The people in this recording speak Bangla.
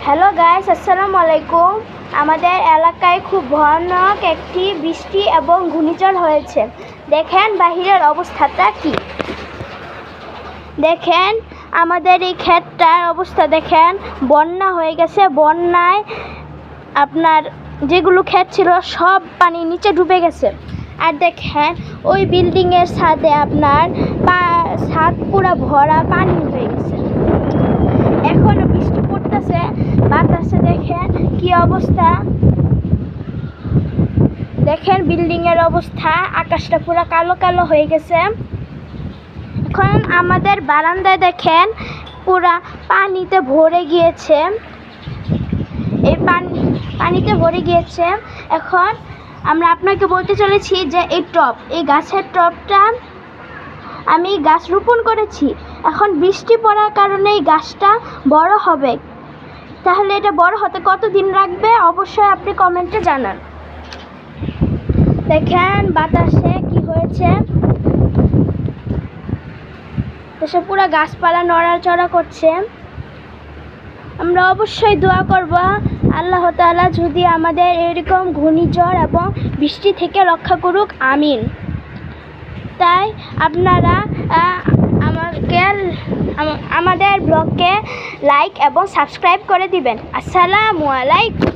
হ্যালো গাইস, আসসালামু আলাইকুম। আমাদের এলাকায় খুব ভয়ানক একটি বৃষ্টি এবং ঘূর্ণিঝড় হয়েছে। দেখেন বাহিরের অবস্থাটা কি। দেখেন আমাদের এই ক্ষেতটার অবস্থা দেখেন, বন্যা হয়ে গেছে। বন্যায় আপনার যেগুলো ক্ষেত ছিল সব পানি নিচে ডুবে গেছে। আর দেখেন ওই বিল্ডিংয়ের ছাদে আপনার ছাদ পুরো ভরা পানি হয়ে গেছে। এখনো বৃষ্টি পড়তেছে, বাতাসে দেখেন কি অবস্থা। দেখেন বিল্ডিংয়ের অবস্থা, আকাশটা পুরো কালো কালো হয়ে গেছে। এখন আমাদের বারান্দায় দেখেন পুরা পানিতে ভরে গিয়েছে। এই পানিতে ভরে গিয়েছে। এখন আমরা আপনাকে বলতে চলেছি যে এই গাছের টবটা আমি গাছ রোপণ করেছি। এখন বৃষ্টি পড়ার কারণে এই গাছটা বড় হবে। তাহলে এটা বড় হতে কতদিন লাগবে অবশ্যই আপনি কমেন্টে জানান। দেখেন বাতাসে কি হয়েছে, দেশে পুরো গাছপালা নড়াচড়া করছে। আমরা অবশ্যই দোয়া করব আল্লাহ তাআলা যদি আমাদের এরকম ঘূর্ণিঝড় এবং বৃষ্টি থেকে রক্ষা করুক, আমিন। তাই আপনারা আমাদের ব্লগকে লাইক এবং সাবস্ক্রাইব করে দিবেন। আসসালামু আলাইকুম।